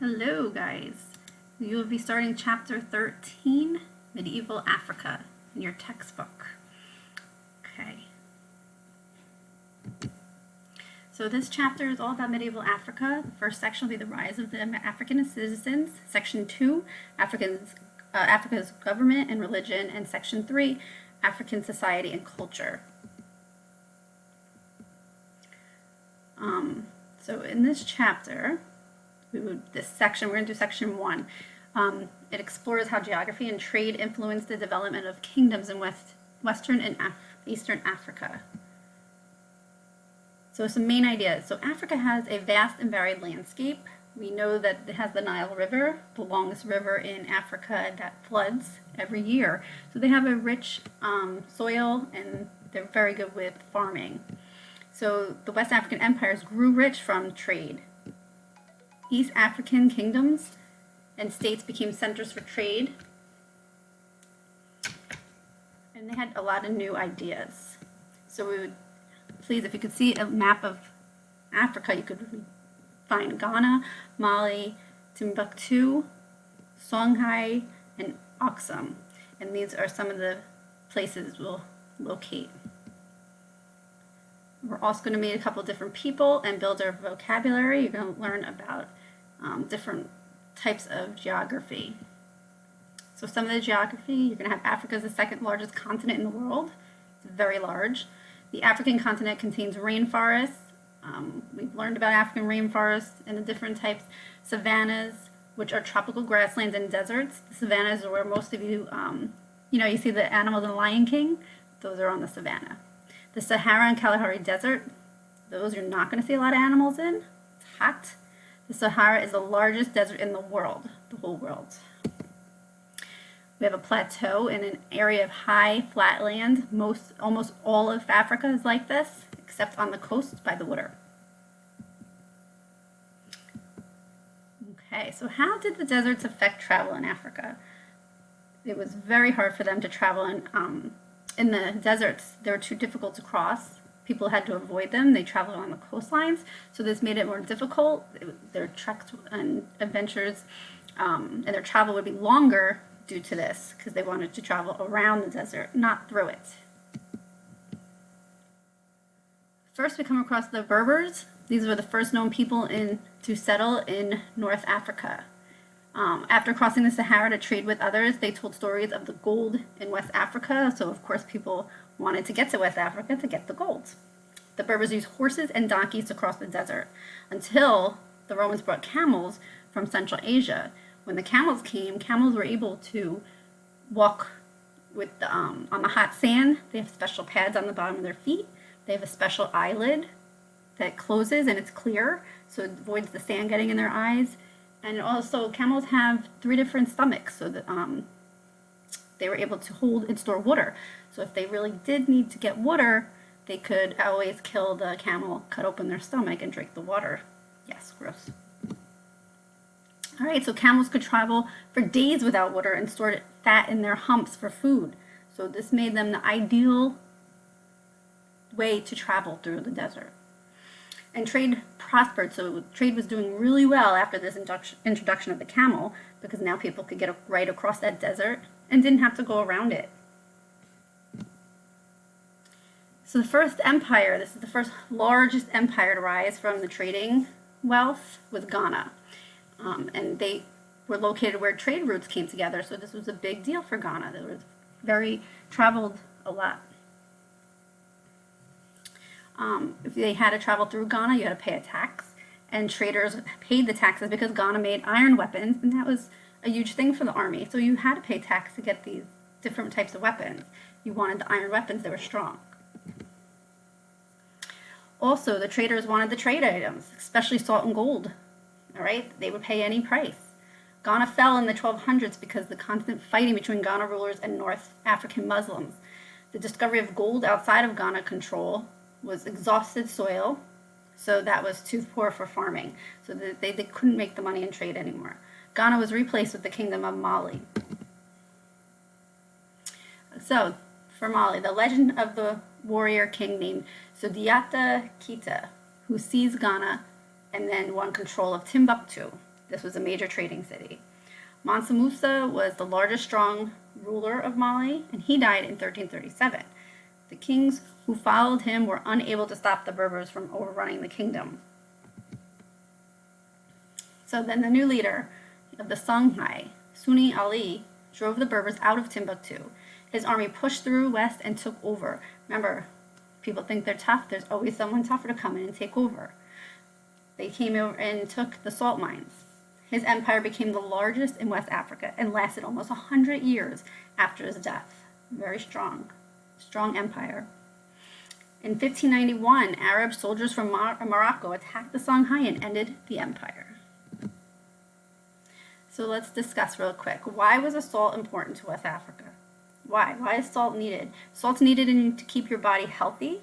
Hello guys, you will be starting chapter 13, Medieval Africa, in your textbook. Okay. So this chapter is all about medieval Africa. The first section will be the rise of the African citizens. Section 2, Africa's government and religion. And Section 3, African society and culture. So in this chapter, we're going to do section 1. It explores how geography and trade influenced the development of kingdoms in Western and Eastern Africa. So some main ideas. So Africa has a vast and varied landscape. We know that it has the Nile River, the longest river in Africa that floods every year. So they have a rich soil and they're very good with farming. So the West African empires grew rich from trade. East African kingdoms and states became centers for trade, and they had a lot of new ideas. So we would, please, if you could see a map of Africa, you could find Ghana, Mali, Timbuktu, Songhai, and Aksum, and these are some of the places we'll locate. We're also going to meet a couple different people and build our vocabulary. You're going to learn about different types of geography. So some of the geography, you're going to have Africa as the second largest continent in the world. It's very large. The African continent contains rainforests. We've learned about African rainforests and the different types. Savannas, which are tropical grasslands and deserts. The savannas are where most of you, you see the animals in the Lion King. Those are on the savanna. The Sahara and Kalahari Desert, those you're not going to see a lot of animals in. It's hot. The Sahara is the largest desert in the world, the whole world. We have a plateau in an area of high flat land. Almost all of Africa is like this, except on the coast by the water. Okay, so how did the deserts affect travel in Africa? It was very hard for them to travel in the deserts. They were too difficult to cross. People had to avoid them. They traveled on the coastlines, so this made it more difficult. Their treks and adventures and their travel would be longer due to this, because they wanted to travel around the desert, not through it. First, we come across the Berbers. These were the first known people to settle in North Africa. After crossing the Sahara to trade with others, they told stories of the gold in West Africa, so of course people wanted to get to West Africa to get the gold. The Berbers used horses and donkeys to cross the desert, until the Romans brought camels from Central Asia. When the camels came, camels were able to walk with on the hot sand. They have special pads on the bottom of their feet. They have a special eyelid that closes and it's clear, so it avoids the sand getting in their eyes. And also, camels have 3 different stomachs, so that they were able to hold and store water. So if they really did need to get water, they could always kill the camel, cut open their stomach, and drink the water. Yes, gross. All right, so camels could travel for days without water and stored fat in their humps for food. So this made them the ideal way to travel through the desert. And trade prospered, so trade was doing really well after this introduction of the camel, because now people could get right across that desert and didn't have to go around it. So the first empire, this is the first largest empire to rise from the trading wealth, was Ghana. And they were located where trade routes came together, so this was a big deal for Ghana. They traveled a lot. If they had to travel through Ghana, you had to pay a tax, and traders paid the taxes because Ghana made iron weapons, and that was a huge thing for the army. So you had to pay tax to get these different types of weapons. You wanted the iron weapons that were strong. Also, the traders wanted the trade items, especially salt and gold. All right, they would pay any price. Ghana fell in the 1200s because of the constant fighting between Ghana rulers and North African Muslims. The discovery of gold outside of Ghana control was exhausted soil, so that was too poor for farming. So they couldn't make the money in trade anymore. Ghana was replaced with the Kingdom of Mali. So, for Mali, the legend of the warrior king named Soundiata Keita, who seized Ghana and then won control of Timbuktu. This was a major trading city. Mansa Musa was the largest strong ruler of Mali, and he died in 1337. The kings who followed him were unable to stop the Berbers from overrunning the kingdom. So then the new leader of the Songhai, Sunni Ali, drove the Berbers out of Timbuktu. His army pushed through west and took over. Remember, people think they're tough. There's always someone tougher to come in and take over. They came over and took the salt mines. His empire became the largest in West Africa and lasted almost 100 years after his death. Very strong empire. In 1591, Arab soldiers from Morocco attacked the Songhai and ended the empire. So let's discuss real quick. Why was the salt important to West Africa? Why? Why is salt needed? Salt's needed to keep your body healthy,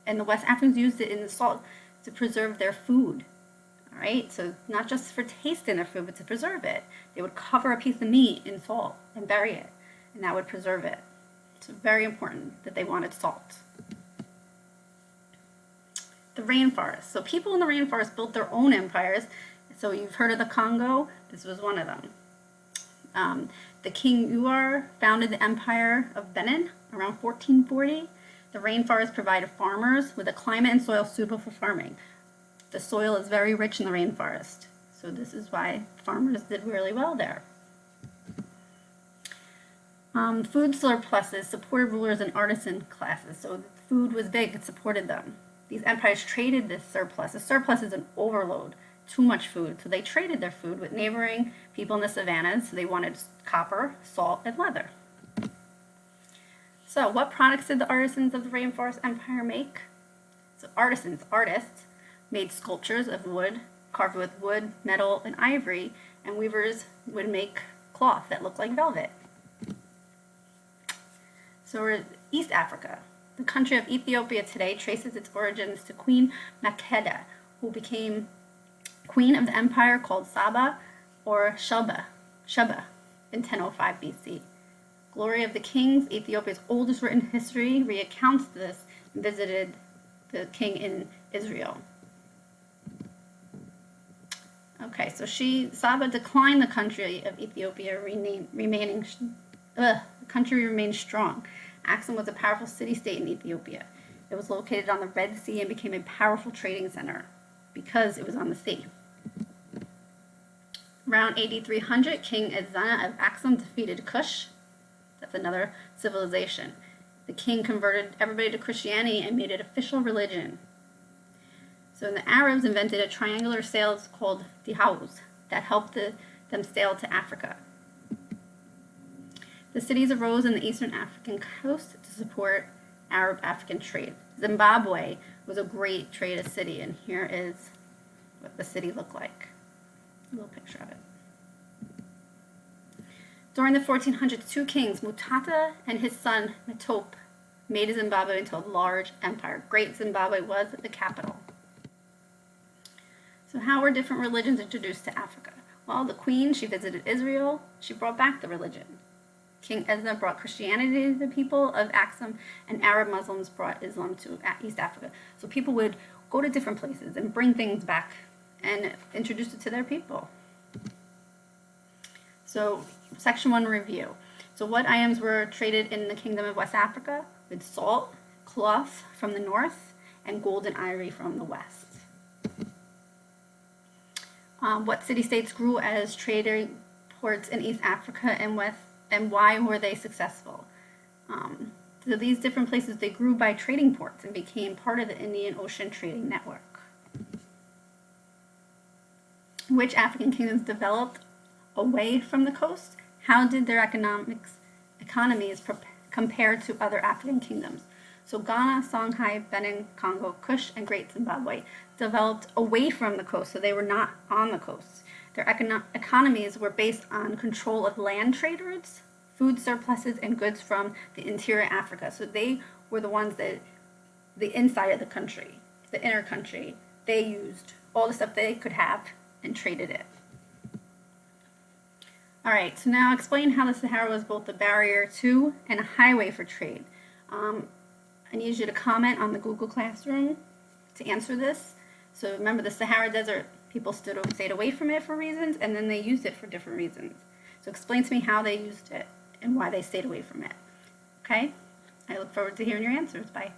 and the West Africans used it in the salt to preserve their food. All right, so not just for tasting their food, but to preserve it. They would cover a piece of meat in salt and bury it, and that would preserve it. So very important that they wanted salt. The rainforest. So people in the rainforest built their own empires. So you've heard of the Congo. This was one of them. The King Uar founded the Empire of Benin around 1440. The rainforest provided farmers with a climate and soil suitable for farming. The soil is very rich in the rainforest, so this is why farmers did really well there. Food surpluses supported rulers and artisan classes, so food was big, it supported them. These empires traded this surplus. A surplus is an overload, too much food, so they traded their food with neighboring people in the savannas. So they wanted copper, salt, and leather. So what products did the artisans of the Rainforest Empire make? So artists, made sculptures of wood, carved with wood, metal, and ivory, and weavers would make cloth that looked like velvet. So we're East Africa. The country of Ethiopia today traces its origins to Queen Makeda, who became queen of the empire called Saba or Sheba in 1005 BC. Glory of the Kings, Ethiopia's oldest written history, recounts this and visited the king in Israel. Okay, so Saba declined the country of Ethiopia, the country remained strong. Axum was a powerful city-state in Ethiopia. It was located on the Red Sea and became a powerful trading center because it was on the sea. Around AD 300, King Ezana of Axum defeated Kush. That's another civilization. The king converted everybody to Christianity and made it official religion. So the Arabs invented a triangular sails called dhows that helped them sail to Africa. The cities arose in the eastern African coast to support Arab-African trade. Zimbabwe was a great trade city, and here is what the city looked like. A little picture of it. During the 1400s, two kings, Mutata and his son Metope, made Zimbabwe into a large empire. Great Zimbabwe was the capital. So how were different religions introduced to Africa? Well, the queen, she visited Israel. She brought back the religion. King Ezna brought Christianity to the people of Axum, and Arab Muslims brought Islam to East Africa. So people would go to different places and bring things back and introduce it to their people. So section 1 review. So what items were traded in the Kingdom of West Africa? With salt, cloth from the north, and gold and ivory from the west. What city-states grew as trading ports in East Africa and why were they successful? So these different places, they grew by trading ports and became part of the Indian Ocean trading network. Which African kingdoms developed away from the coast? How did their economies compare to other African kingdoms? So Ghana, Songhai, Benin, Congo, Kush, and Great Zimbabwe developed away from the coast, so they were not on the coast. Their economies were based on control of land trade routes, food surpluses, and goods from the interior Africa. So they were the ones that, the inside of the country, the inner country, they used all the stuff they could have and traded it. All right, so now explain how the Sahara was both a barrier to and a highway for trade. I need you to comment on the Google Classroom to answer this. So remember, the Sahara Desert People stayed away from it for reasons, and then they used it for different reasons. So explain to me how they used it and why they stayed away from it. Okay? I look forward to hearing your answers. Bye.